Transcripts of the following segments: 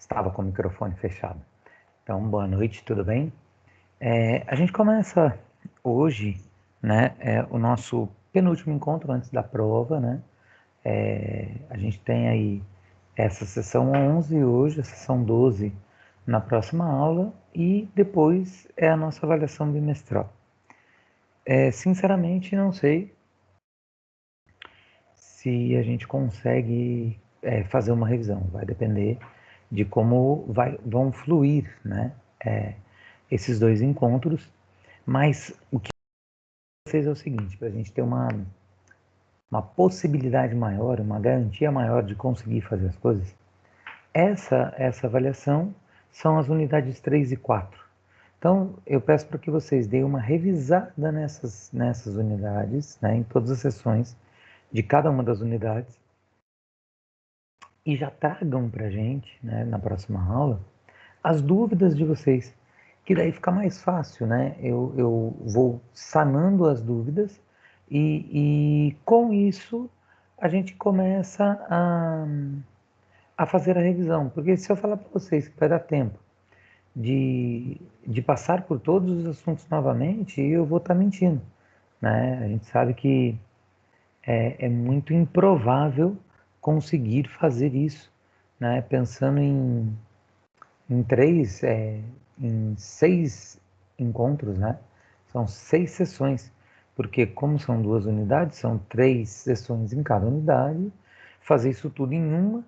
estava com o microfone fechado. Então, boa noite, tudo bem? A gente começa hoje, né, o nosso penúltimo encontro antes da prova, né? A gente tem aí essa sessão 11 hoje, a sessão 12 na próxima aula e depois é a nossa avaliação bimestral. Sinceramente, não sei se a gente consegue fazer uma revisão, vai depender de como vão fluir, né, esses dois encontros, mas o que vocês é o seguinte, para a gente ter uma possibilidade maior, uma garantia maior de conseguir fazer as coisas, essa avaliação são as unidades 3 e 4. Então, eu peço para que vocês deem uma revisada nessas unidades, né, em todas as sessões de cada uma das unidades, e já tragam para a gente, né, na próxima aula, as dúvidas de vocês, que daí fica mais fácil, né? Eu vou sanando as dúvidas e com isso a gente começa a fazer a revisão, porque se eu falar para vocês que vai dar tempo de passar por todos os assuntos novamente, eu vou estar mentindo, né? A gente sabe que é muito improvável conseguir fazer isso, né? Pensando em em 6 encontros, né? São 6 sessões, porque como são 2 unidades, são 3 sessões em cada unidade, fazer isso tudo em uma,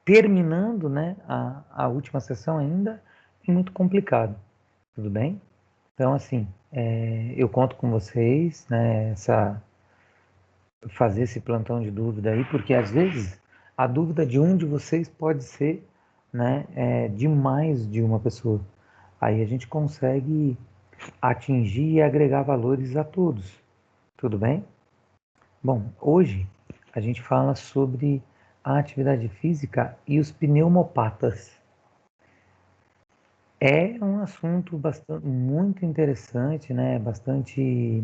terminando, né, a última sessão ainda, é muito complicado, tudo bem? Então, assim, eu conto com vocês, né, fazer esse plantão de dúvida aí, porque às vezes a dúvida de um de vocês pode ser, né, de mais de uma pessoa. Aí a gente consegue atingir e agregar valores a todos. Tudo bem? Bom, hoje a gente fala sobre a atividade física e os pneumopatas. É um assunto muito interessante, né? Bastante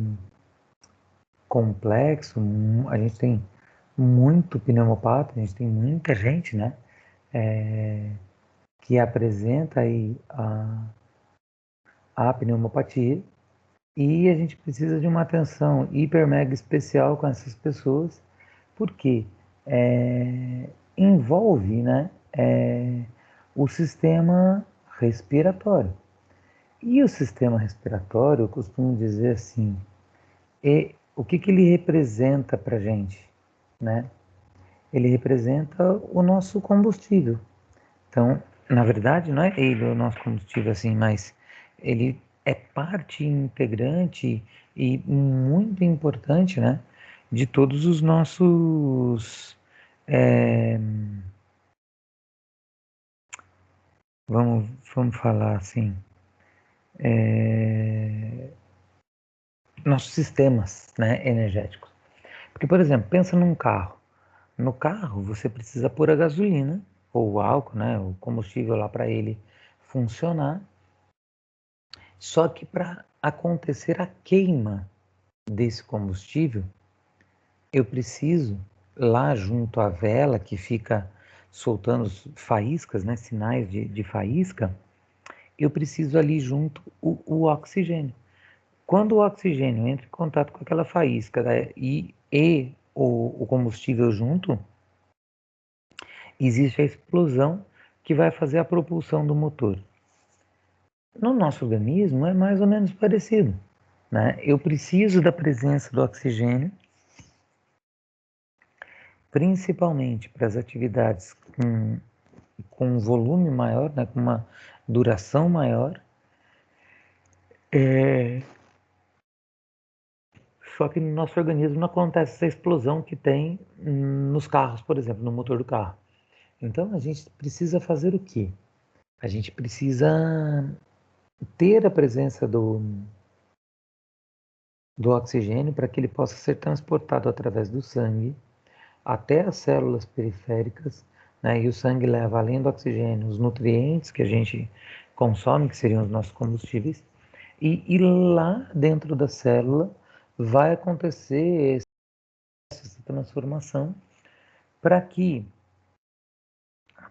complexo. A gente tem muito pneumopata, a gente tem muita gente, né? Que apresenta aí a pneumopatia e a gente precisa de uma atenção hiper mega especial com essas pessoas, porque envolve, né, o sistema respiratório. E o sistema respiratório, eu costumo dizer assim, o que ele representa para a gente, né? Ele representa o nosso combustível. Então, na verdade, não é ele o nosso combustível assim, mas ele é parte integrante e muito importante, né, de todos os nossos, vamos falar assim, nossos sistemas, né, energéticos. Porque, por exemplo, pensa num carro. No carro, você precisa pôr a gasolina ou o álcool, né, o combustível lá para ele funcionar. Só que para acontecer a queima desse combustível, eu preciso, lá junto à vela que fica soltando faíscas, né, sinais de faísca, eu preciso ali junto o oxigênio. Quando o oxigênio entra em contato com aquela faísca, né, e o combustível junto, existe a explosão que vai fazer a propulsão do motor. No nosso organismo é mais ou menos parecido, né? Eu preciso da presença do oxigênio, principalmente para as atividades com um volume maior, né? Com uma duração maior. Só que no nosso organismo não acontece essa explosão que tem nos carros, por exemplo, no motor do carro. Então a gente precisa fazer o quê? A gente precisa ter a presença do oxigênio para que ele possa ser transportado através do sangue até as células periféricas, né? E o sangue leva, além do oxigênio, os nutrientes que a gente consome, que seriam os nossos combustíveis, e lá dentro da célula vai acontecer essa transformação para que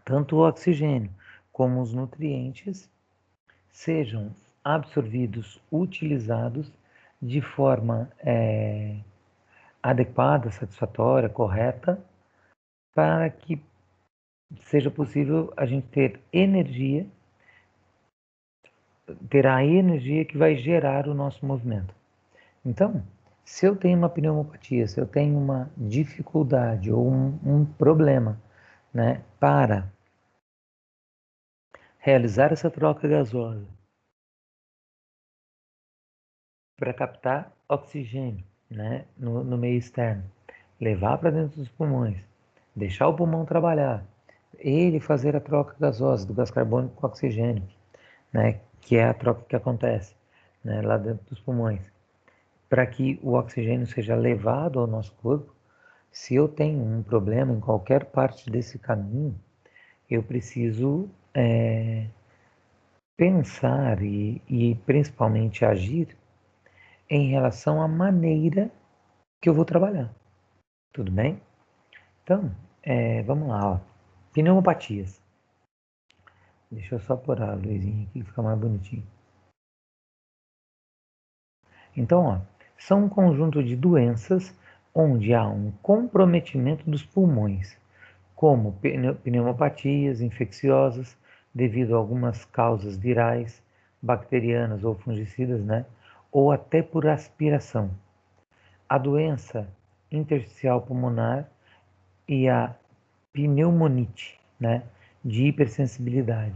tanto o oxigênio como os nutrientes sejam absorvidos, utilizados de forma adequada, satisfatória, correta, para que seja possível a gente ter energia, ter a energia que vai gerar o nosso movimento. Então, se eu tenho uma pneumopatia, se eu tenho uma dificuldade ou um problema, né, para realizar essa troca gasosa, para captar oxigênio, né, no meio externo, levar para dentro dos pulmões, deixar o pulmão trabalhar, ele fazer a troca gasosa do gás carbônico com oxigênio, né, que é a troca que acontece, né, lá dentro dos pulmões, para que o oxigênio seja levado ao nosso corpo. Se eu tenho um problema em qualquer parte desse caminho, eu preciso pensar e principalmente agir em relação à maneira que eu vou trabalhar. Tudo bem? Então, vamos lá. Ó. Pneumopatias. Deixa eu só pôr a luzinha aqui que fica mais bonitinho. Então, ó, são um conjunto de doenças onde há um comprometimento dos pulmões, como pneumopatias infecciosas, devido a algumas causas virais, bacterianas ou fungicidas, né? Ou até por aspiração. A doença intersticial pulmonar e a pneumonite, né? De hipersensibilidade.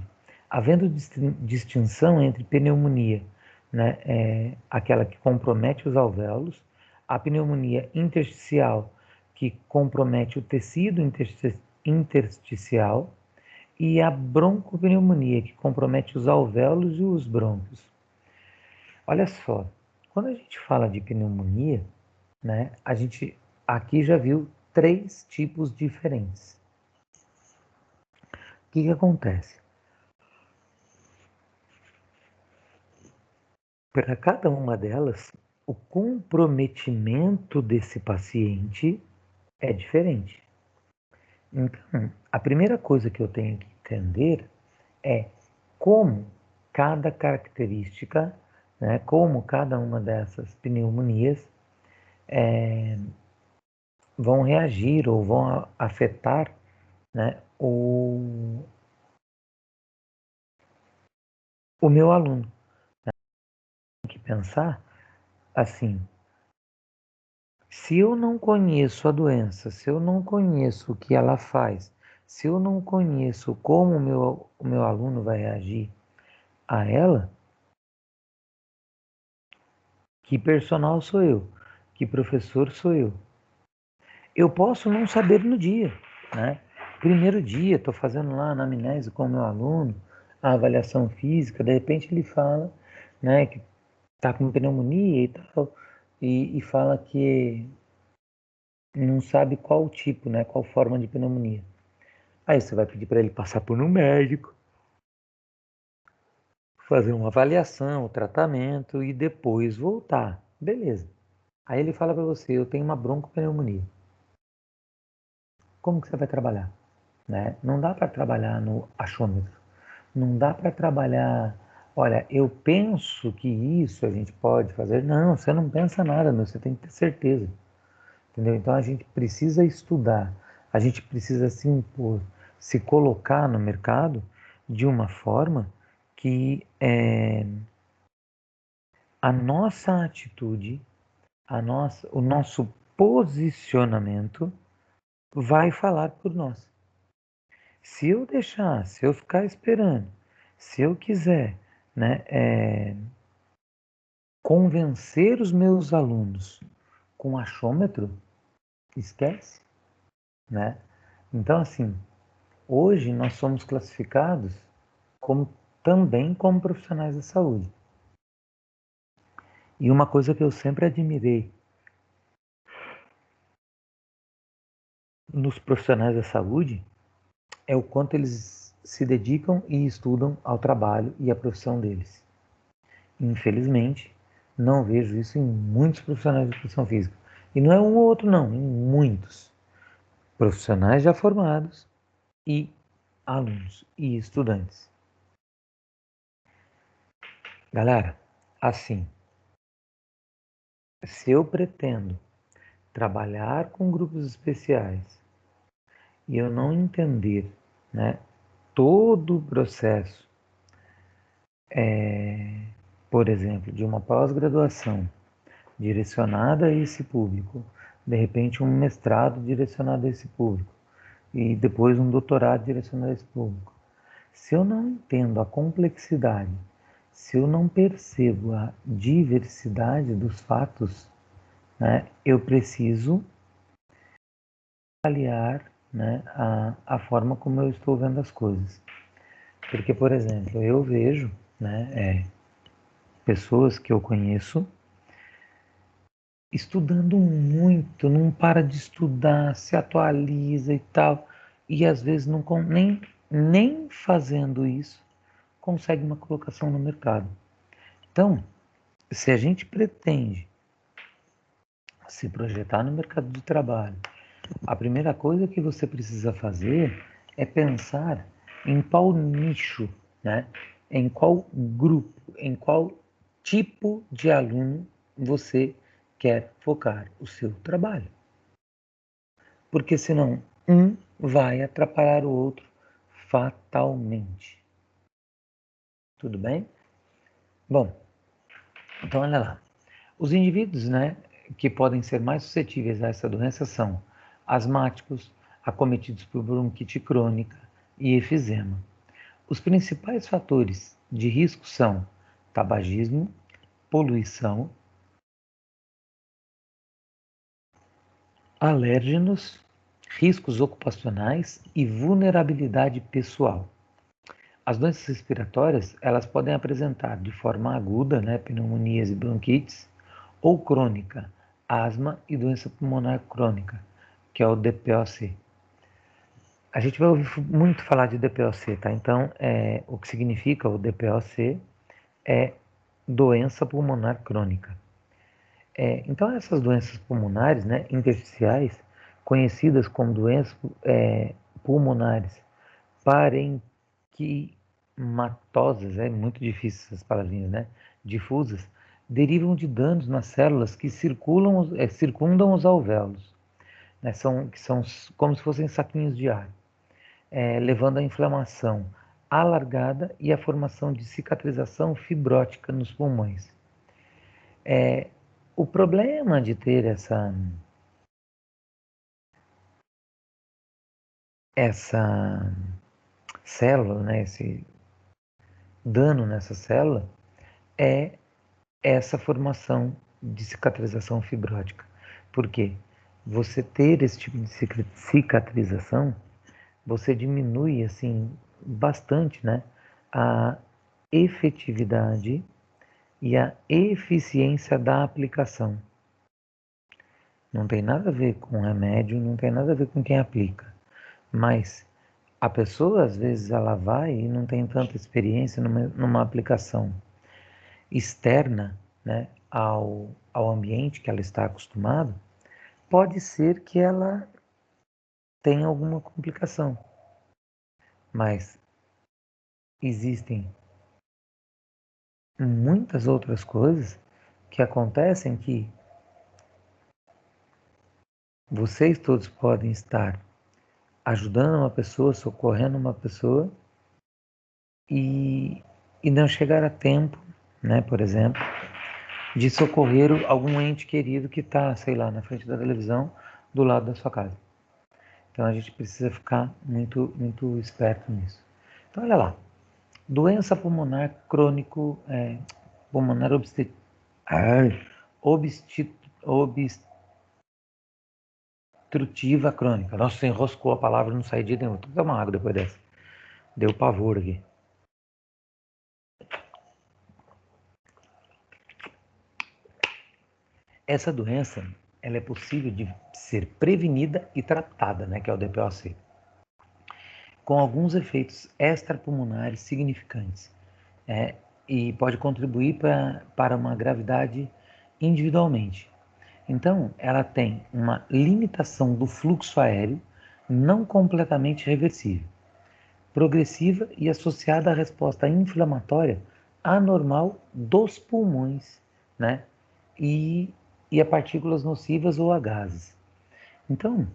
Havendo distinção entre pneumonia, né? Aquela que compromete os alvéolos, a pneumonia intersticial, que compromete o tecido intersticial, e a broncopneumonia, que compromete os alvéolos e os brônquios. Olha só, quando a gente fala de pneumonia, né, a gente aqui já viu 3 tipos diferentes. O que acontece? Para cada uma delas, o comprometimento desse paciente é diferente. Então, a primeira coisa que eu tenho que entender é como cada característica, né, como cada uma dessas pneumonias vão reagir ou vão afetar, né, o meu aluno. Tem que pensar assim, se eu não conheço a doença, se eu não conheço o que ela faz, se eu não conheço como o meu aluno vai reagir a ela, que personal sou eu? Que professor sou eu? Eu posso não saber no dia, né? Primeiro dia, estou fazendo lá a anamnese com o meu aluno, a avaliação física, de repente ele fala, né, que está com pneumonia e tal, e fala que não sabe qual tipo, né, qual forma de pneumonia. Aí você vai pedir para ele passar por um médico, fazer uma avaliação, o tratamento e depois voltar. Beleza. Aí ele fala para você, eu tenho uma broncopneumonia. Como que você vai trabalhar? Né? Não dá para trabalhar no achômetro. Não dá para trabalhar, olha, eu penso que isso a gente pode fazer. Não, você não pensa nada, meu, você tem que ter certeza. Entendeu? Então a gente precisa estudar, a gente precisa se impor, se colocar no mercado de uma forma que a nossa atitude, o nosso posicionamento vai falar por nós. Se eu deixar, se eu ficar esperando, se eu quiser, né, convencer os meus alunos com achômetro, esquece, né? Então, assim, hoje nós somos classificados também como profissionais da saúde. E uma coisa que eu sempre admirei nos profissionais da saúde é o quanto eles se dedicam e estudam ao trabalho e à profissão deles. Infelizmente, não vejo isso em muitos profissionais de educação física. E não é um ou outro, não, em muitos profissionais já formados e alunos e estudantes. Galera, assim, se eu pretendo trabalhar com grupos especiais e eu não entender, né, todo o processo, por exemplo, de uma pós-graduação direcionada a esse público, de repente um mestrado direcionado a esse público e depois um doutorado direcionado a esse público. Se eu não entendo a complexidade, se eu não percebo a diversidade dos fatos, né, eu preciso avaliar, né, a forma como eu estou vendo as coisas. Porque, por exemplo, eu vejo, né, pessoas que eu conheço estudando muito, não para de estudar, se atualiza e tal, e às vezes não nem fazendo isso consegue uma colocação no mercado. Então, se a gente pretende se projetar no mercado de trabalho, a primeira coisa que você precisa fazer é pensar em qual nicho, né? Em qual grupo, em qual tipo de aluno você quer focar o seu trabalho. Porque senão um vai atrapalhar o outro fatalmente. Tudo bem? Bom, então olha lá. Os indivíduos, né, que podem ser mais suscetíveis a essa doença são asmáticos, acometidos por bronquite crônica e efizema. Os principais fatores de risco são tabagismo, poluição, alérgenos, riscos ocupacionais e vulnerabilidade pessoal. As doenças respiratórias, elas podem apresentar de forma aguda, né, pneumonias e bronquites, ou crônica, asma e doença pulmonar crônica, que é o DPOC. A gente vai ouvir muito falar de DPOC, tá? Então, o que significa o DPOC é doença pulmonar crônica. Então, essas doenças pulmonares, né, intersticiais, conhecidas como doenças pulmonares parenquimatosas, é muito difícil essas palavrinhas, né? Difusas, derivam de danos nas células que circundam os alvéolos, né? Que são como se fossem saquinhos de ar, levando à inflamação alargada e à formação de cicatrização fibrótica nos pulmões. O problema de ter essa célula, né, esse dano nessa célula, é essa formação de cicatrização fibrótica. Por quê? Você ter esse tipo de cicatrização, você diminui assim bastante, né, a efetividade e a eficiência da aplicação. Não tem nada a ver com remédio, não tem nada a ver com quem aplica. Mas a pessoa, às vezes, ela vai e não tem tanta experiência numa aplicação externa, né, ao ambiente que ela está acostumada, pode ser que ela tenha alguma complicação. Mas existem muitas outras coisas que acontecem que vocês todos podem estar ajudando uma pessoa, socorrendo uma pessoa e, e não chegar a tempo, né, por exemplo, de socorrer algum ente querido que está, sei lá, na frente da televisão, do lado da sua casa. Então a gente precisa ficar muito, muito esperto nisso. Então olha lá, doença pulmonar crônico, pulmonar obstrutiva crônica. Nossa, você enroscou a palavra, não sai de dentro. Vou tomar água depois dessa. Deu pavor aqui. Essa doença, ela é possível de ser prevenida e tratada, né, que é o DPOC, com alguns efeitos extrapulmonares significantes, e pode contribuir para uma gravidade individualmente. Então, ela tem uma limitação do fluxo aéreo não completamente reversível, progressiva e associada à resposta inflamatória anormal dos pulmões, né? E a partículas nocivas ou a gases. Então,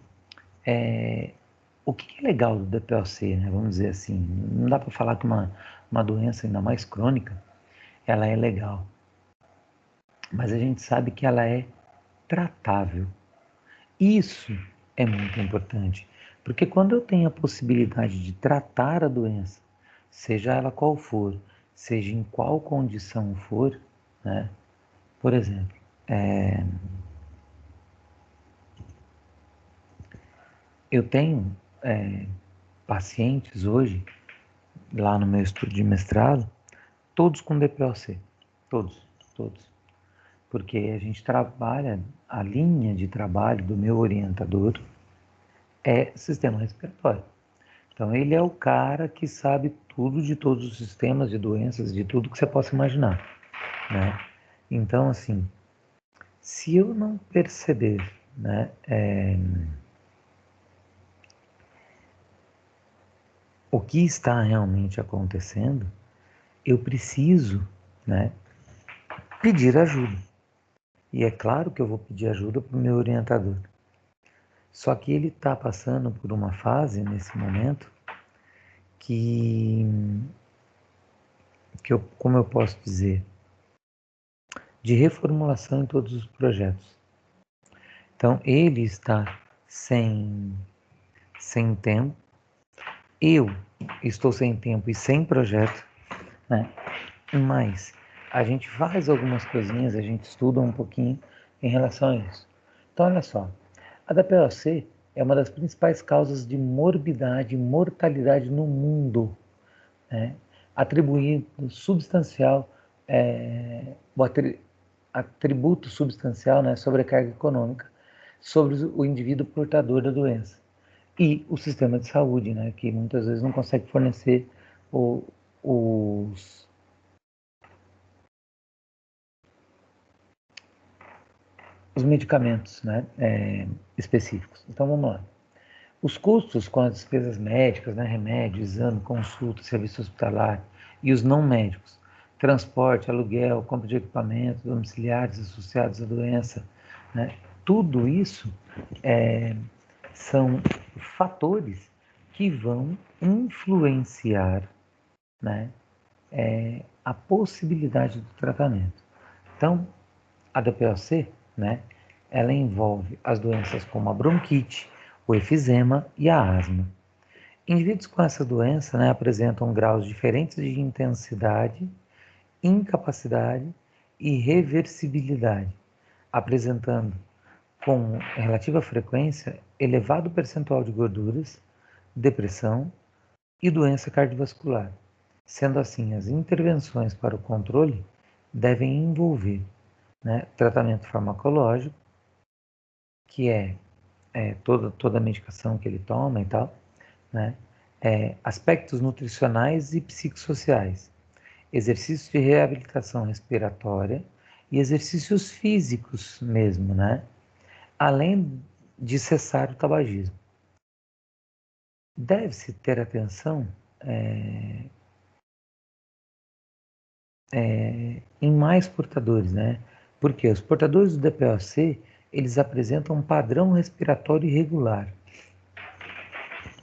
o que é legal do DPOC, né? Vamos dizer assim, não dá para falar que uma doença ainda mais crônica, ela é legal, mas a gente sabe que ela é tratável. Isso é muito importante, porque quando eu tenho a possibilidade de tratar a doença, seja ela qual for, seja em qual condição for, né? Por exemplo, eu tenho pacientes hoje, lá no meu estudo de mestrado, todos com DPOC, todos, todos. Porque a gente trabalha, a linha de trabalho do meu orientador é sistema respiratório. Então, ele é o cara que sabe tudo de todos os sistemas de doenças, de tudo que você possa imaginar, né? Então, assim, se eu não perceber, né, o que está realmente acontecendo, eu preciso, né, pedir ajuda. E é claro que eu vou pedir ajuda para o meu orientador. Só que ele está passando por uma fase nesse momento que, como eu posso dizer, de reformulação em todos os projetos. Então, ele está sem tempo, eu estou sem tempo e sem projeto, né? Mas a gente faz algumas coisinhas, a gente estuda um pouquinho em relação a isso. Então, olha só, a DPOC é uma das principais causas de morbidade e mortalidade no mundo, né? Atribuindo substancial, o atributo substancial, né, sobrecarga econômica sobre o indivíduo portador da doença e o sistema de saúde, né, que muitas vezes não consegue fornecer o, os, os medicamentos, né, específicos. Então vamos lá. Os custos com as despesas médicas, né, remédio, exame, consulta, serviço hospitalar e os não médicos, transporte, aluguel, compra de equipamentos domiciliares associados à doença, né, tudo isso são fatores que vão influenciar, né, a possibilidade do tratamento. Então, a DPOC, né, ela envolve as doenças como a bronquite, o efizema e a asma. Indivíduos com essa doença, né, apresentam graus diferentes de intensidade, incapacidade e reversibilidade, apresentando com relativa frequência elevado percentual de gorduras, depressão e doença cardiovascular. Sendo assim, as intervenções para o controle devem envolver, né, tratamento farmacológico, que toda a medicação que ele toma e tal, né, aspectos nutricionais e psicossociais, exercícios de reabilitação respiratória e exercícios físicos mesmo, né, além de cessar o tabagismo. Deve-se ter atenção em mais portadores, né? Porque os portadores do DPOC, eles apresentam um padrão respiratório irregular,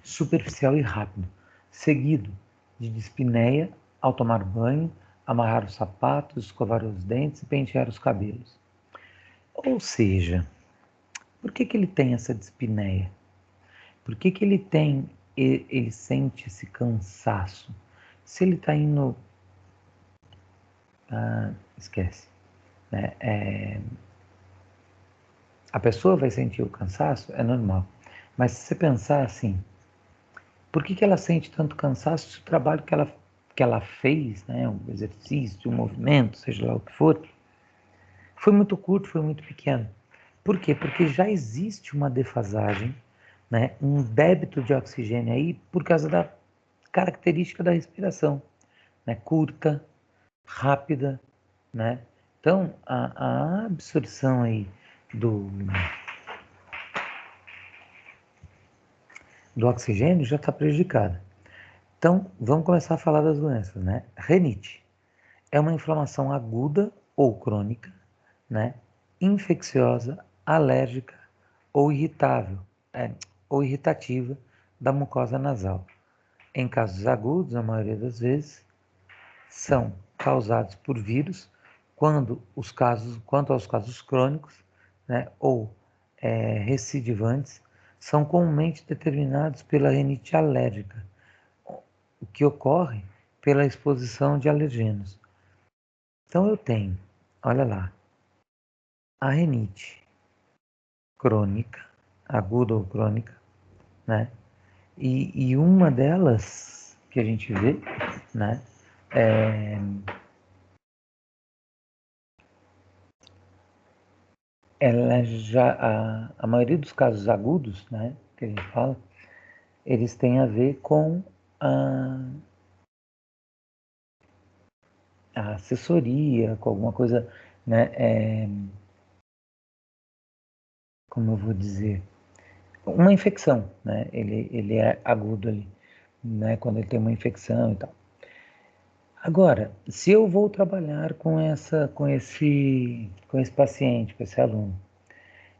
superficial e rápido, seguido de dispneia ao tomar banho, amarrar os sapatos, escovar os dentes e pentear os cabelos. Ou seja, por que ele tem essa dispneia? Por que ele sente esse cansaço? Se ele está indo... esquece. Né? A pessoa vai sentir o cansaço, é normal. Mas se você pensar assim, por que ela sente tanto cansaço se o trabalho que ela fez, né, um exercício, um movimento, seja lá o que for, foi muito curto, foi muito pequeno? Por quê? Porque já existe uma defasagem, né, um débito de oxigênio aí por causa da característica da respiração, né, curta, rápida, né? Então, a absorção aí do, do oxigênio já está prejudicada. Então, vamos começar a falar das doenças, né? Renite é uma inflamação aguda ou crônica, né? Infecciosa, alérgica ou irritável, ou irritativa da mucosa nasal. Em casos agudos, a maioria das vezes, são causados por vírus, quanto aos casos crônicos, né, ou recidivantes, são comumente determinados pela rinite alérgica, o que ocorre pela exposição de alergenos. Então eu tenho, olha lá, a rinite crônica, aguda ou crônica, né? E uma delas que a gente vê, né, ela já a maioria dos casos agudos, né, que a gente fala, eles têm a ver com a assessoria, com alguma coisa, né, como eu vou dizer, uma infecção, né? Ele é agudo ali, né? Quando ele tem uma infecção e tal. Agora, se eu vou trabalhar com esse paciente, com esse aluno,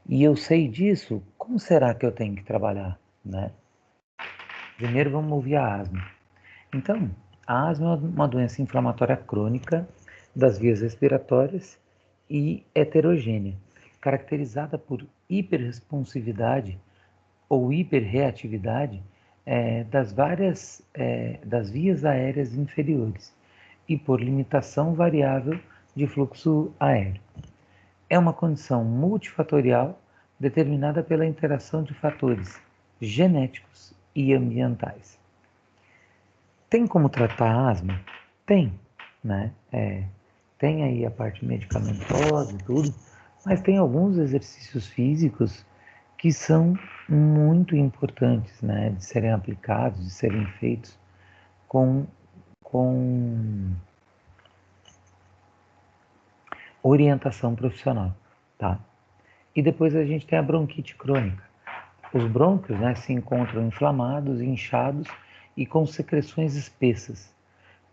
e eu sei disso, como será que eu tenho que trabalhar, né? Primeiro vamos ouvir a asma. Então, a asma é uma doença inflamatória crônica das vias respiratórias e heterogênea, caracterizada por hiperresponsividade ou hiperreatividade das vias aéreas inferiores e por limitação variável de fluxo aéreo. É uma condição multifatorial determinada pela interação de fatores genéticos e ambientais. Tem como tratar a asma? Tem, né? Tem aí a parte medicamentosa e tudo, mas tem alguns exercícios físicos que são muito importantes, né? De serem aplicados, de serem feitos com, com orientação profissional, tá? E depois a gente tem a bronquite crônica. Os brônquios, né, se encontram inflamados, inchados e com secreções espessas,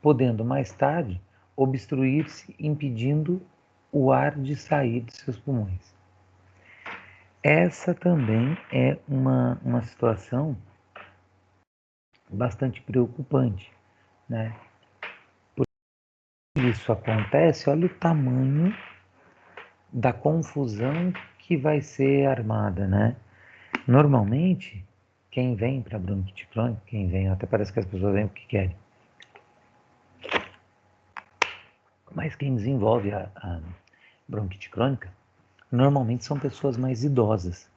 podendo mais tarde obstruir-se, impedindo o ar de sair de seus pulmões. Essa também é uma situação bastante preocupante, né? Isso acontece, olha o tamanho da confusão que vai ser armada, né? Normalmente, quem vem para bronquite crônica, até parece que as pessoas vêm porque querem, mas quem desenvolve a bronquite crônica, normalmente são pessoas mais idosas.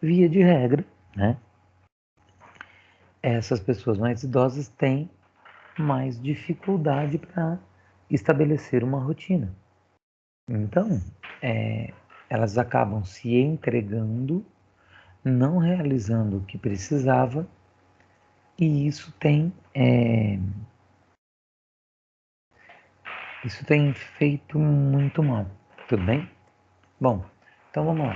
Via de regra, né? Essas pessoas mais idosas têm mais dificuldade para estabelecer uma rotina. Então, elas acabam se entregando, não realizando o que precisava, e isso tem feito muito mal. Tudo bem? Bom, então vamos lá.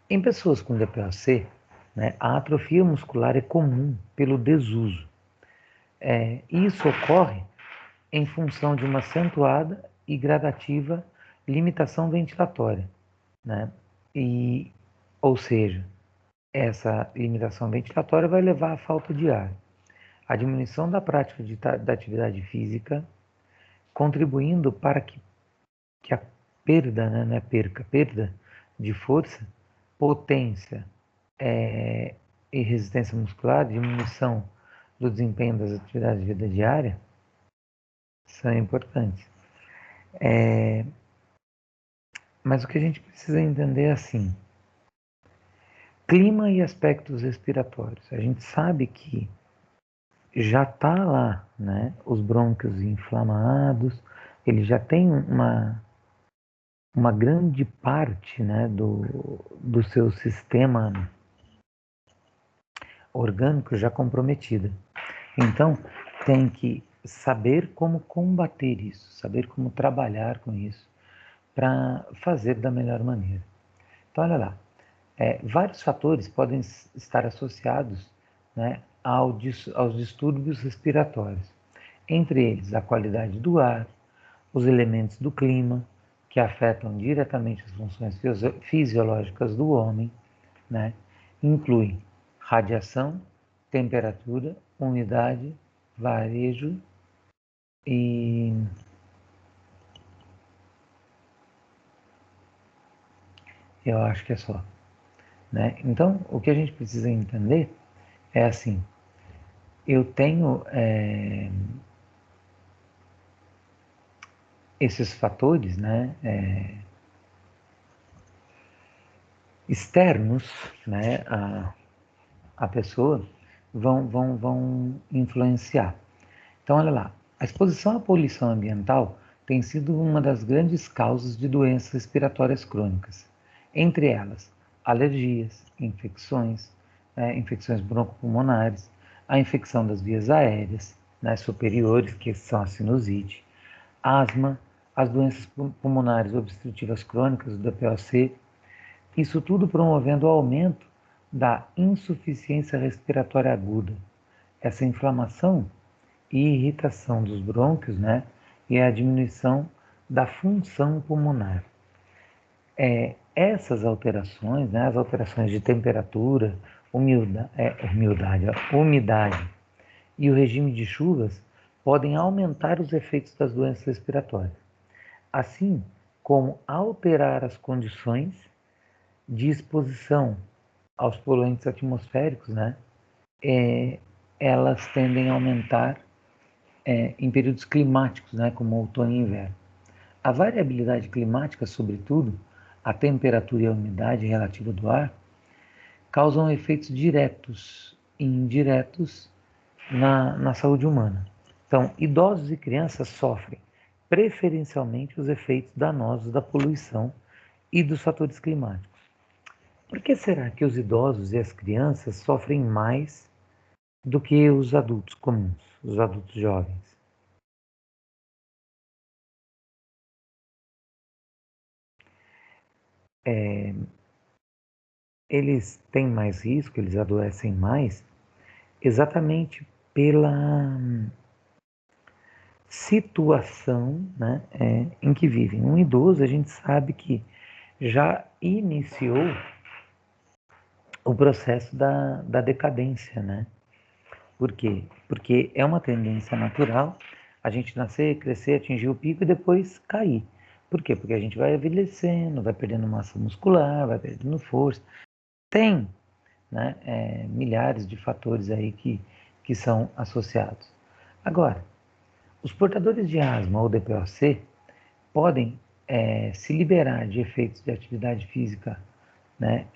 Em pessoas com DPOC, né, a atrofia muscular é comum pelo desuso. Isso ocorre em função de uma acentuada e gradativa limitação ventilatória, né? Ou seja, essa limitação ventilatória vai levar à falta de ar, à diminuição da prática da atividade física, contribuindo para que a perda, né, não é perda de força, potência e resistência muscular, diminuição do desempenho das atividades de vida diária, são importantes. Mas o que a gente precisa entender é assim: clima e aspectos respiratórios. A gente sabe que já está lá, né? Os brônquios inflamados, ele já tem uma grande parte, né, do seu sistema orgânico já comprometida. Então, tem que saber como combater isso, saber como trabalhar com isso, para fazer da melhor maneira. Então, olha lá, vários fatores podem estar associados, né, aos distúrbios respiratórios, entre eles a qualidade do ar, os elementos do clima, que afetam diretamente as funções fisiológicas do homem, né? Incluem radiação, temperatura, umidade, varejo e eu acho que é só, né? Então, o que a gente precisa entender é assim, eu tenho esses fatores, né, externos, né, a pessoa vão influenciar. Então, olha lá, a exposição à poluição ambiental tem sido uma das grandes causas de doenças respiratórias crônicas, entre elas alergias, infecções, infecções broncopulmonares, a infecção das vias aéreas, né, superiores, que são a sinusite, asma, as doenças pulmonares obstrutivas crônicas, o DPOC, isso tudo promovendo o aumento da insuficiência respiratória aguda. Essa inflamação e irritação dos brônquios, né, e a diminuição da função pulmonar. Essas alterações, né, as alterações de temperatura, umidade e o regime de chuvas podem aumentar os efeitos das doenças respiratórias, assim como alterar as condições de exposição aos poluentes atmosféricos, né? Elas tendem a aumentar em períodos climáticos, né, como outono e inverno. A variabilidade climática, sobretudo, a temperatura e a umidade relativa do ar, causam efeitos diretos e indiretos na saúde humana. Então, idosos e crianças sofrem preferencialmente os efeitos danosos da poluição e dos fatores climáticos. Por que será que os idosos e as crianças sofrem mais do que os adultos comuns, os adultos jovens? Eles têm mais risco, eles adoecem mais, exatamente pela situação, né, em que vivem. Um idoso, a gente sabe que já iniciou o processo da decadência, né? Por quê? Porque é uma tendência natural a gente nascer, crescer, atingir o pico e depois cair. Por quê? Porque a gente vai envelhecendo, vai perdendo massa muscular, vai perdendo força. Tem, né, milhares de fatores aí que são associados. Agora, os portadores de asma ou DPOC podem se liberar de efeitos de atividade física, né,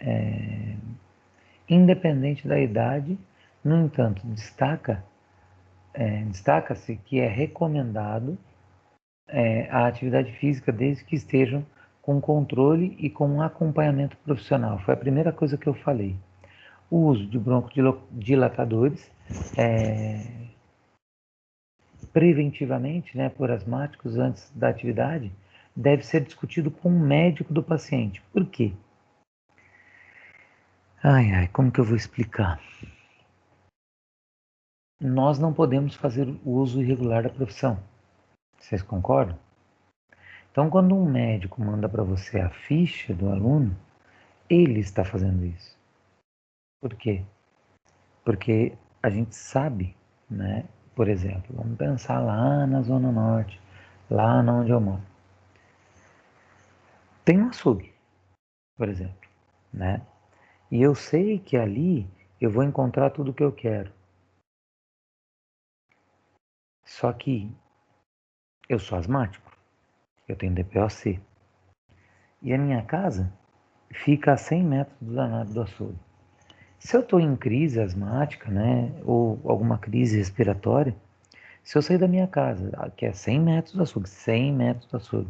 independente da idade. No entanto, destaca-se que é recomendado a atividade física desde que estejam com controle e com um acompanhamento profissional. Foi a primeira coisa que eu falei. O uso de broncodilatadores preventivamente, né, por asmáticos antes da atividade, deve ser discutido com o médico do paciente. Por quê? Ai, ai, como que eu vou explicar? Nós não podemos fazer o uso irregular da profissão. Vocês concordam? Então, quando um médico manda para você a ficha do aluno, ele está fazendo isso. Por quê? Porque a gente sabe, né? Por exemplo, vamos pensar lá na Zona Norte, lá onde eu moro. Tem um açougue, por exemplo, né? E eu sei que ali eu vou encontrar tudo o que eu quero. Só que eu sou asmático, eu tenho DPOC. E a minha casa fica a 100 metros do danado do açougue. Se eu estou em crise asmática, né, ou alguma crise respiratória, se eu sair da minha casa, que é 100 metros do açougue, 100 metros do açougue,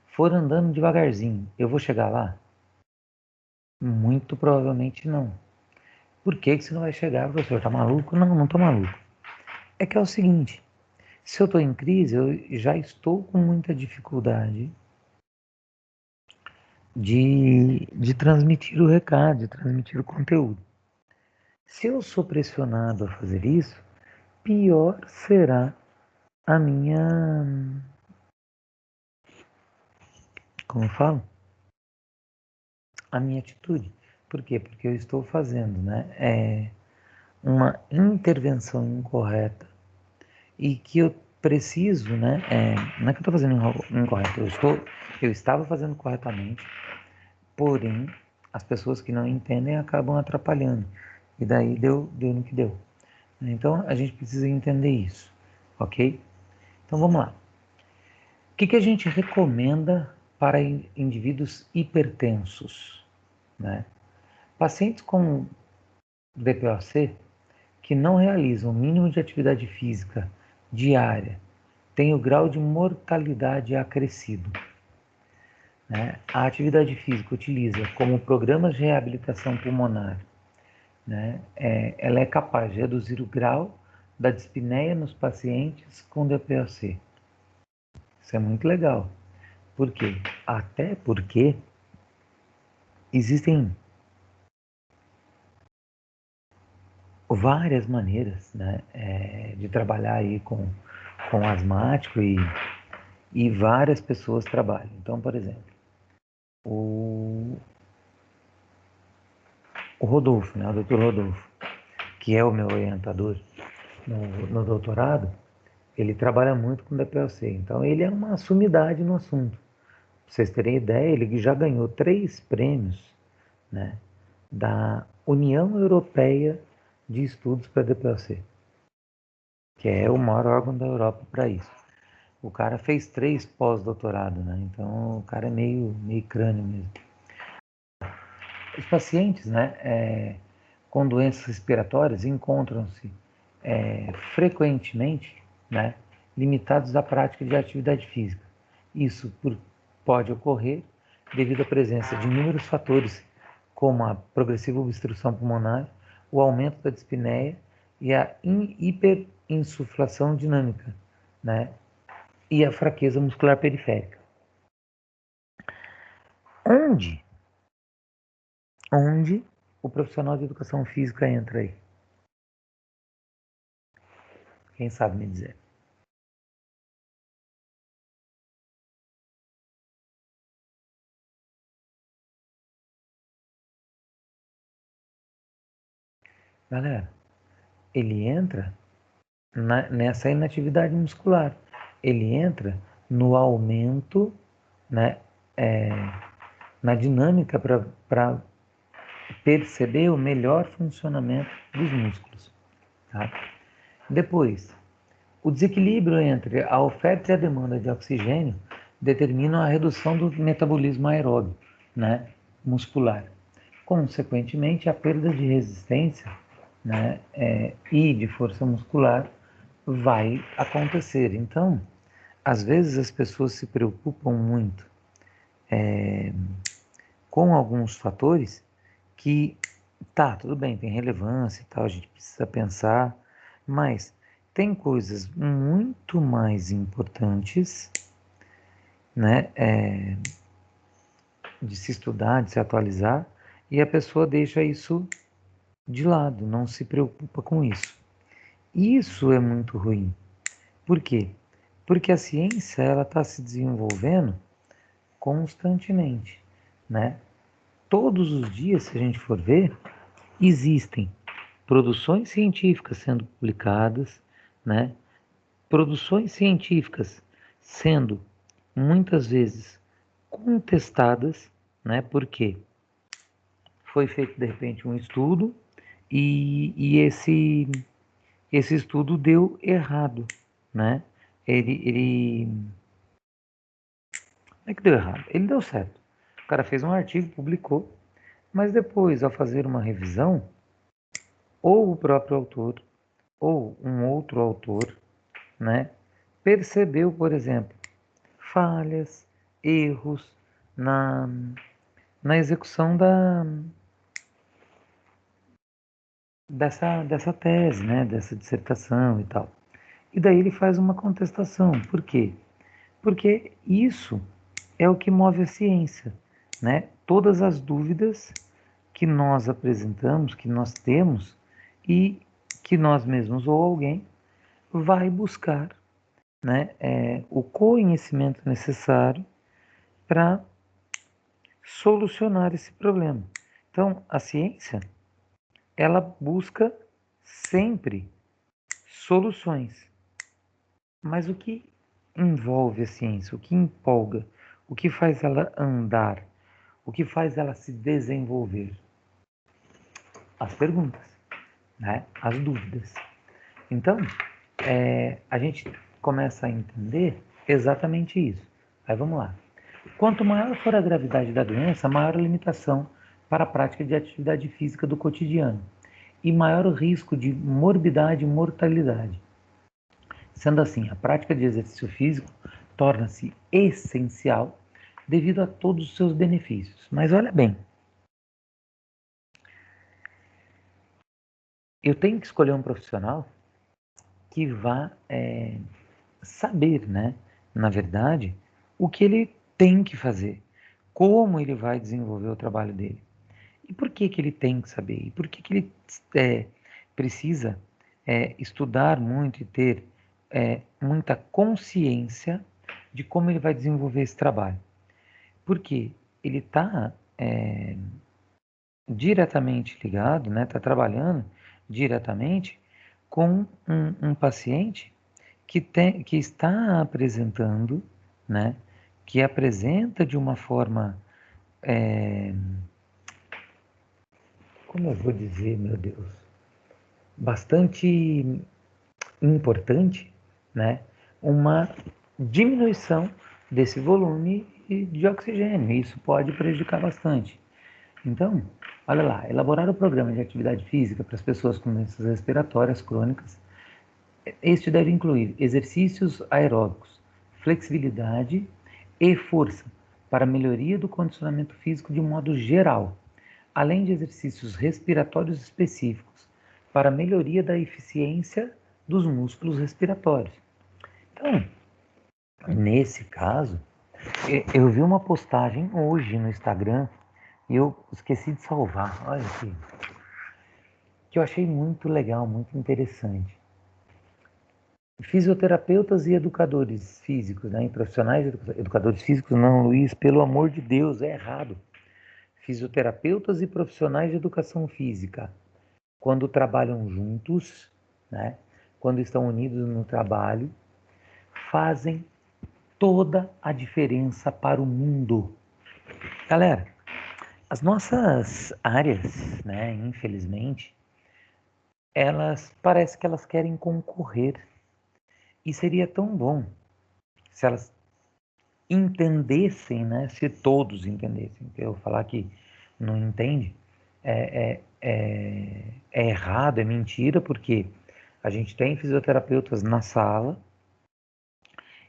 for andando devagarzinho, eu vou chegar lá? Muito provavelmente não. Por que você não vai chegar, professor? Tá maluco? Não, não tô maluco. É que é o seguinte, se eu estou em crise, eu já estou com muita dificuldade de transmitir o recado, de transmitir o conteúdo. Se eu sou pressionado a fazer isso, pior será a minha como eu falo, a minha atitude. Por quê? Porque eu estou fazendo, né, uma intervenção incorreta e que eu preciso, né, não é que eu estou fazendo incorreto, eu estava fazendo corretamente, porém as pessoas que não entendem acabam atrapalhando e daí deu no que deu. Então a gente precisa entender isso, ok? Então vamos lá. O que a gente recomenda para indivíduos hipertensos, né? Pacientes com DPOC que não realizam o mínimo de atividade física diária têm o grau de mortalidade acrescido, né? A atividade física utiliza como programas de reabilitação pulmonar, né? Ela é capaz de reduzir o grau da dispneia nos pacientes com DPOC. Isso é muito legal. Por quê? Até porque existem várias maneiras, né, de trabalhar aí com asmático e várias pessoas trabalham. Então, por exemplo, o, o Rodolfo, né, o Dr. Rodolfo, que é o meu orientador no doutorado, ele trabalha muito com DPOC. Então, ele é uma sumidade no assunto. Pra vocês terem ideia, ele já ganhou 3 prêmios, né, da União Europeia de Estudos para DPOC, que é o maior órgão da Europa para isso. O cara fez 3 pós-doutorado, né? Então o cara é meio crânio mesmo. Os pacientes, né, com doenças respiratórias encontram-se frequentemente, né, limitados à prática de atividade física. Isso pode ocorrer devido à presença de inúmeros fatores, como a progressiva obstrução pulmonar, o aumento da dispneia e a hiperinsuflação dinâmica, né, e a fraqueza muscular periférica. Onde o profissional de educação física entra aí? Quem sabe me dizer? Galera, ele entra nessa inatividade muscular. Ele entra no aumento, né, na dinâmica para perceber o melhor funcionamento dos músculos. Tá? Depois, o desequilíbrio entre a oferta e a demanda de oxigênio determinam a redução do metabolismo aeróbio, né, muscular. Consequentemente, a perda de resistência, né, e de força muscular vai acontecer. Então, às vezes as pessoas se preocupam muito com alguns fatores que, tá, tudo bem, tem relevância e tal, a gente precisa pensar, mas tem coisas muito mais importantes, né, de se estudar, de se atualizar, e a pessoa deixa isso de lado, não se preocupa com isso. Isso é muito ruim. Por quê? Porque a ciência ela está se desenvolvendo constantemente, né? Todos os dias, se a gente for ver, existem produções científicas sendo publicadas, né? Produções científicas sendo muitas vezes contestadas, né? Porque foi feito de repente um estudo e esse estudo deu errado, né? Ele não é que deu errado, ele deu certo. O cara fez um artigo, publicou, mas depois, ao fazer uma revisão, ou o próprio autor, ou um outro autor, né, percebeu, por exemplo, falhas, erros na, na execução dessa tese, né, dessa dissertação e tal. E daí ele faz uma contestação. Por quê? Porque isso é o que move a ciência, né? Todas as dúvidas que nós apresentamos, que nós temos e que nós mesmos ou alguém vai buscar, né, o conhecimento necessário para solucionar esse problema. Então, a ciência, ela busca sempre soluções. Mas o que envolve a ciência? O que empolga? O que faz ela andar? O que faz ela se desenvolver? As perguntas, né? As dúvidas. Então, a gente começa a entender exatamente isso. Aí vamos lá. Quanto maior for a gravidade da doença, maior a limitação para a prática de atividade física do cotidiano e maior o risco de morbidade e mortalidade. Sendo assim, a prática de exercício físico torna-se essencial devido a todos os seus benefícios. Mas olha bem, eu tenho que escolher um profissional que vá saber, né, na verdade, o que ele tem que fazer, como ele vai desenvolver o trabalho dele. E por que que ele tem que saber? E por que que ele precisa estudar muito e ter muita consciência de como ele vai desenvolver esse trabalho? Porque ele está diretamente ligado, né? Está trabalhando diretamente com um paciente que está apresentando, né? Que apresenta de uma forma, como eu vou dizer, meu Deus, bastante importante, né? Uma diminuição desse volume de oxigênio. Isso pode prejudicar bastante. Então, olha lá, elaborar o programa de atividade física para as pessoas com doenças respiratórias crônicas. Este deve incluir exercícios aeróbicos, flexibilidade e força para melhoria do condicionamento físico de modo geral, além de exercícios respiratórios específicos para melhoria da eficiência dos músculos respiratórios. Então, nesse caso, eu vi uma postagem hoje no Instagram e eu esqueci de salvar. Olha aqui, que eu achei muito legal, muito interessante. Fisioterapeutas e educadores físicos, né? Profissionais educadores físicos, não, Luiz, pelo amor de Deus, é errado. Fisioterapeutas e profissionais de educação física, quando trabalham juntos, né? Quando estão unidos no trabalho, fazem toda a diferença para o mundo. Galera, as nossas áreas, né, infelizmente, elas parece que elas querem concorrer. E seria tão bom se elas entendessem, né, se todos entendessem. Eu falar que não entende é errado, é mentira, porque a gente tem fisioterapeutas na sala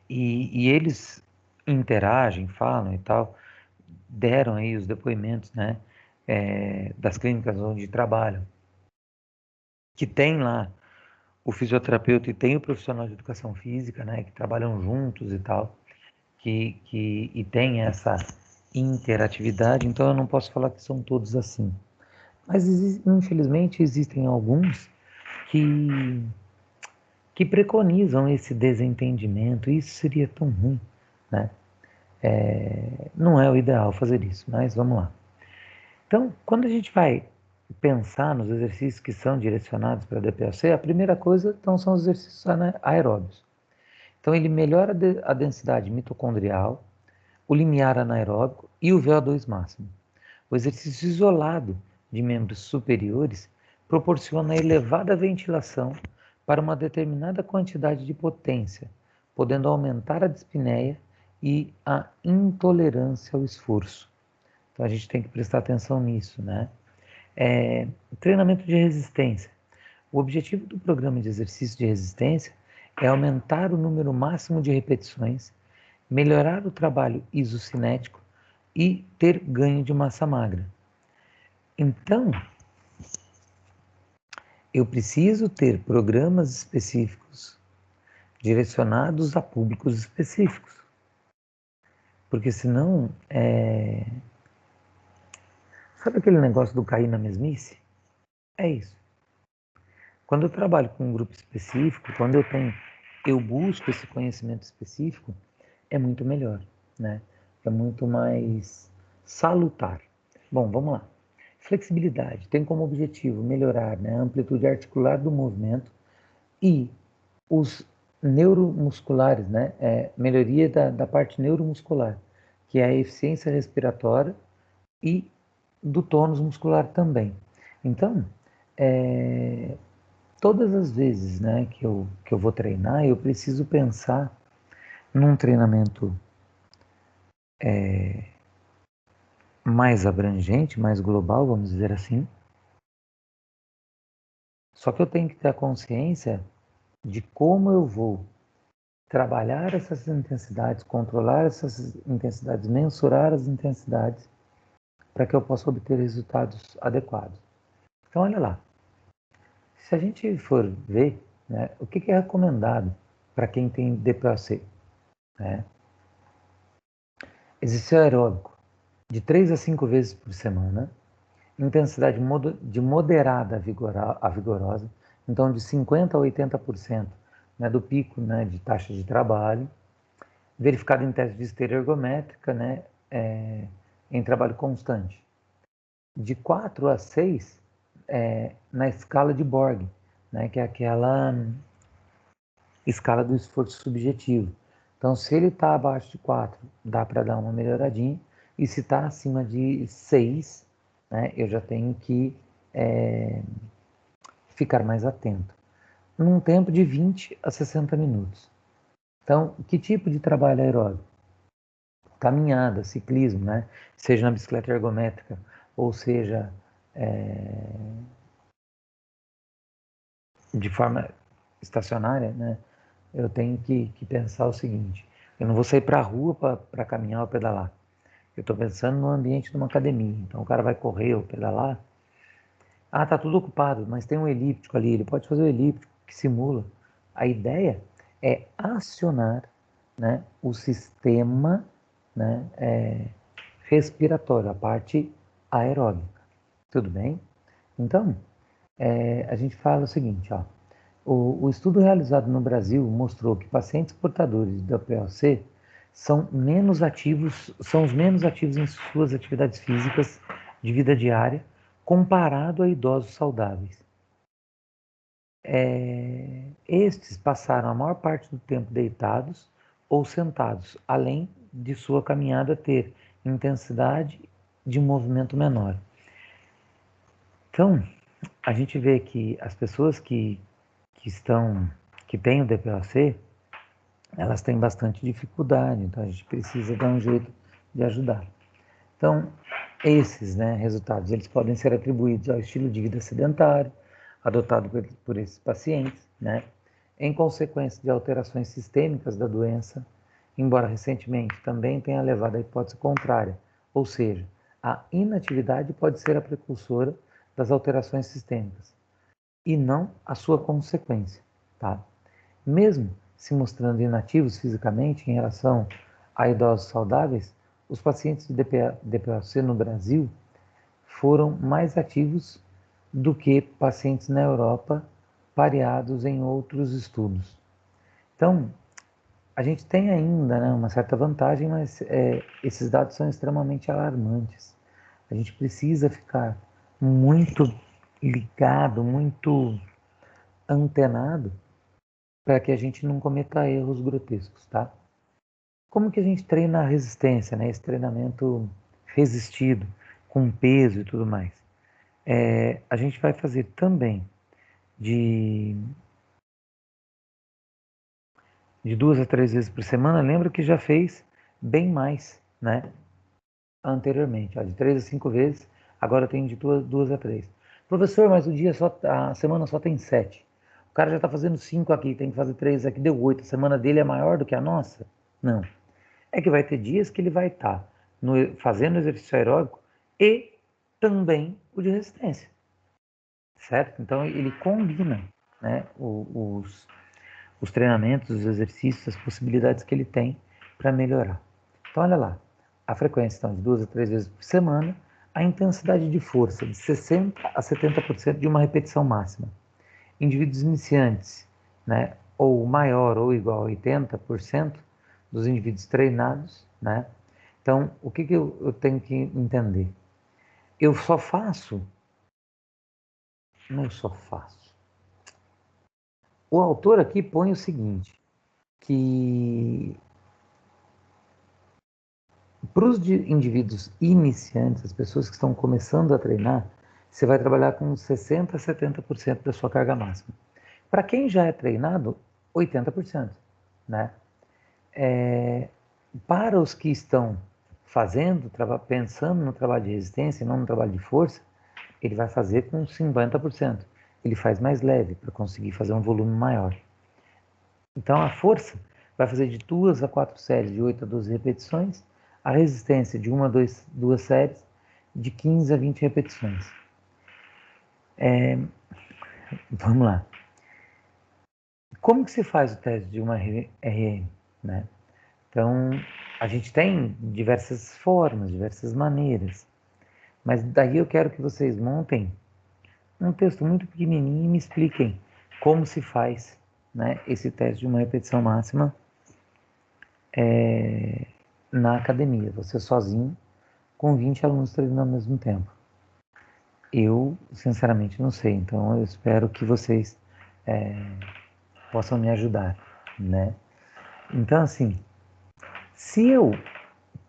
e eles interagem, falam e tal, deram aí os depoimentos, né, das clínicas onde trabalham, que tem lá o fisioterapeuta e tem o profissional de educação física, né, que trabalham juntos e tal, e tem essa interatividade, então eu não posso falar que são todos assim. Mas infelizmente existem alguns que, que preconizam esse desentendimento, e isso seria tão ruim, né? Não é o ideal fazer isso, mas vamos lá. Então, quando a gente vai pensar nos exercícios que são direcionados para a DPOC, a primeira coisa então, são os exercícios aeróbios. Então, ele melhora a densidade mitocondrial, o limiar anaeróbico e o VO2 máximo. O exercício isolado de membros superiores proporciona elevada ventilação para uma determinada quantidade de potência, podendo aumentar a dispneia e a intolerância ao esforço. Então a gente tem que prestar atenção nisso, né? Treinamento de resistência. O objetivo do programa de exercício de resistência é aumentar o número máximo de repetições, melhorar o trabalho isocinético e ter ganho de massa magra. Então, eu preciso ter programas específicos direcionados a públicos específicos, porque senão, sabe aquele negócio do cair na mesmice? É isso. Quando eu trabalho com um grupo específico, quando eu busco esse conhecimento específico, é muito melhor, né? É muito mais salutar. Bom, vamos lá. Flexibilidade tem como objetivo melhorar, né, a amplitude articular do movimento e os neuromusculares, né, melhoria da parte neuromuscular, que é a eficiência respiratória e do tônus muscular também. Então, todas as vezes, né, que eu vou treinar, eu preciso pensar num treinamento mais abrangente, mais global, vamos dizer assim. Só que eu tenho que ter a consciência de como eu vou trabalhar essas intensidades, controlar essas intensidades, mensurar as intensidades, para que eu possa obter resultados adequados. Então, olha lá. Se a gente for ver, né, o que é recomendado para quem tem DPOC, né? Exercício aeróbico de 3 a 5 vezes por semana, intensidade de moderada a vigorosa, então de 50% a 80%, né, do pico, né, de taxa de trabalho, verificado em teste de esteira ergométrica, né, em trabalho constante. De 4 a 6 na escala de Borg, né, que é aquela escala do esforço subjetivo. Então, se ele está abaixo de 4, dá para dar uma melhoradinha, e se está acima de 6, né, eu já tenho que ficar mais atento. Num tempo de 20 a 60 minutos. Então, que tipo de trabalho aeróbico? Caminhada, ciclismo, né? Seja na bicicleta ergométrica, ou seja de forma estacionária, né? Eu tenho que pensar o seguinte: eu não vou sair para a rua para caminhar ou pedalar. Eu estou pensando no ambiente de uma academia. Então, o cara vai correr ou pedalar. Ah, tá tudo ocupado, mas tem um elíptico ali. Ele pode fazer o elíptico que simula. A ideia é acionar, né, o sistema, né, respiratório, a parte aeróbica. Tudo bem? Então, a gente fala o seguinte, ó. O estudo realizado no Brasil mostrou que pacientes portadores da POC são os menos ativos em suas atividades físicas de vida diária, comparado a idosos saudáveis. Estes passaram a maior parte do tempo deitados ou sentados, além de sua caminhada ter intensidade de movimento menor. Então, a gente vê que as pessoas que têm o DPOC, elas têm bastante dificuldade, então a gente precisa dar um jeito de ajudar. Então, esses, né, resultados, eles podem ser atribuídos ao estilo de vida sedentário adotado por esses pacientes, né, em consequência de alterações sistêmicas da doença, embora recentemente também tenha levado à hipótese contrária, ou seja, a inatividade pode ser a precursora das alterações sistêmicas e não a sua consequência, tá? Mesmo se mostrando inativos fisicamente em relação a idosos saudáveis, os pacientes de DPOC no Brasil foram mais ativos do que pacientes na Europa, pareados em outros estudos. Então, a gente tem ainda, né, uma certa vantagem, mas esses dados são extremamente alarmantes. A gente precisa ficar muito ligado, muito antenado, para que a gente não cometa erros grotescos, tá? Como que a gente treina a resistência, né? Esse treinamento resistido, com peso e tudo mais. A gente vai fazer também de 2 a 3 vezes por semana. Lembra que já fez bem mais, né? Anteriormente, ó, de 3 a 5 vezes, agora tem de 2 a 3. Professor, mas a semana só tem 7. O cara já está fazendo 5 aqui, tem que fazer 3 aqui, deu 8. A semana dele é maior do que a nossa? Não. É que vai ter dias que ele vai estar fazendo exercício aeróbico e também o de resistência, certo? Então ele combina, né, os treinamentos, os exercícios, as possibilidades que ele tem para melhorar. Então olha lá, a frequência então, de 2 a 3 vezes por semana, a intensidade de força de 60 a 70% de uma repetição máxima. Indivíduos iniciantes, né, ou maior ou igual a 80% dos indivíduos treinados, né, Então, o que eu tenho que entender? Eu só faço, não eu só faço. O autor aqui põe o seguinte, que para os indivíduos iniciantes, as pessoas que estão começando a treinar, você vai trabalhar com 60% a 70% da sua carga máxima. Para quem já é treinado, 80%, né? Para os que estão fazendo, pensando no trabalho de resistência e não no trabalho de força, ele vai fazer com 50%. Ele faz mais leve para conseguir fazer um volume maior. Então a força vai fazer de 2 a 4 séries de 8 a 12 repetições, a resistência de 1 a 2 séries de 15 a 20 repetições. Vamos lá. Como que se faz o teste de uma RM, né? Então, a gente tem diversas formas, diversas maneiras, mas daí eu quero que vocês montem um texto muito pequenininho e me expliquem como se faz, né, esse teste de uma repetição máxima na academia, você sozinho, com 20 alunos treinando ao mesmo tempo. Eu, sinceramente, não sei, então eu espero que vocês possam me ajudar, né? Então, assim, se eu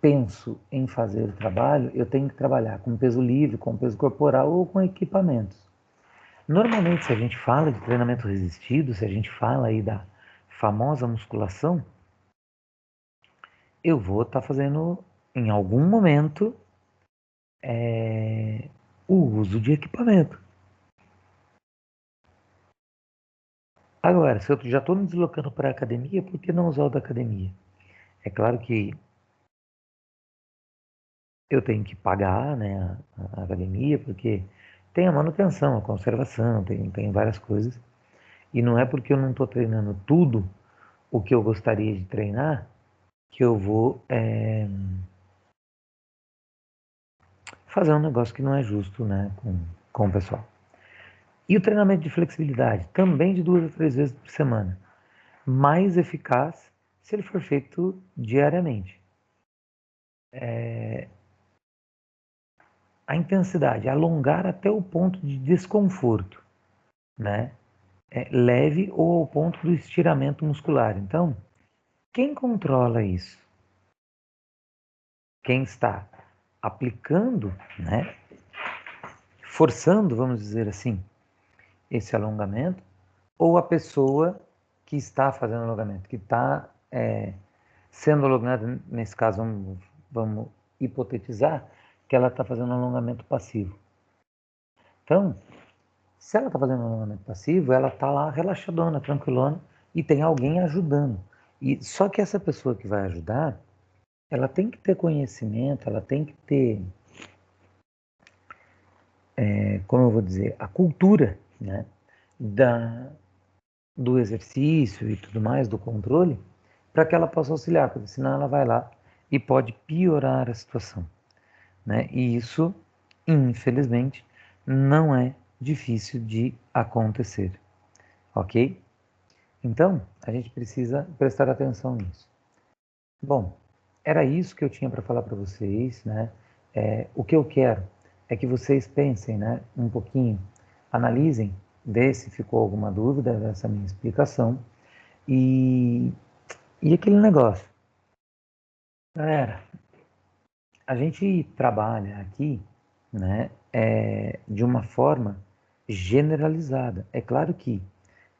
penso em fazer o trabalho, eu tenho que trabalhar com peso livre, com peso corporal ou com equipamentos. Normalmente, se a gente fala de treinamento resistido, se a gente fala aí da famosa musculação, eu vou estar fazendo, em algum momento, o uso de equipamento. Agora, se eu já estou me deslocando para a academia, por que não usar o da academia? É claro que eu tenho que pagar, né, a academia, porque tem a manutenção, a conservação, tem várias coisas. E não é porque eu não estou treinando tudo o que eu gostaria de treinar que eu vou fazer um negócio que não é justo, né, com o pessoal. E o treinamento de flexibilidade, também de 2 a 3 vezes por semana. Mais eficaz se ele for feito diariamente. A intensidade, alongar até o ponto de desconforto, né? Leve ou ao ponto do estiramento muscular. Então, quem controla isso? Quem está aplicando, né? Forçando, vamos dizer assim, esse alongamento, ou a pessoa que está fazendo alongamento, que está sendo alongada, nesse caso, vamos hipotetizar que ela está fazendo um alongamento passivo. Então, se ela está fazendo um alongamento passivo, ela está lá relaxadona, tranquilona, e tem alguém ajudando. E só que essa pessoa que vai ajudar, ela tem que ter conhecimento, ela tem que ter, como eu vou dizer, a cultura, né, do exercício e tudo mais, do controle, para que ela possa auxiliar, porque senão ela vai lá e pode piorar a situação, né? E isso, infelizmente, não é difícil de acontecer, ok? Então, a gente precisa prestar atenção nisso. Bom, era isso que eu tinha para falar para vocês, né? O que eu quero é que vocês pensem, né, um pouquinho, analisem, vê se ficou alguma dúvida dessa minha explicação e, e aquele negócio. Galera, a gente trabalha aqui, né, de uma forma generalizada. É claro que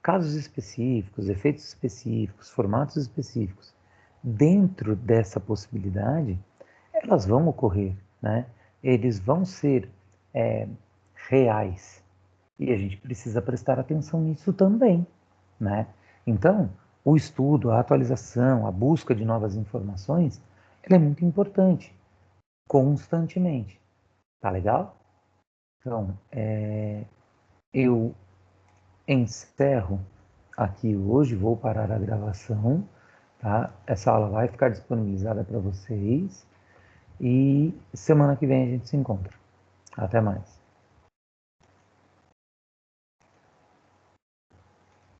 casos específicos, efeitos específicos, formatos específicos, dentro dessa possibilidade, elas vão ocorrer, né? Eles vão ser reais. E a gente precisa prestar atenção nisso também, né? Então, o estudo, a atualização, a busca de novas informações, ela é muito importante, constantemente. Tá legal? Então, eu encerro aqui hoje, vou parar a gravação, tá? Essa aula vai ficar disponibilizada para vocês e semana que vem a gente se encontra. Até mais.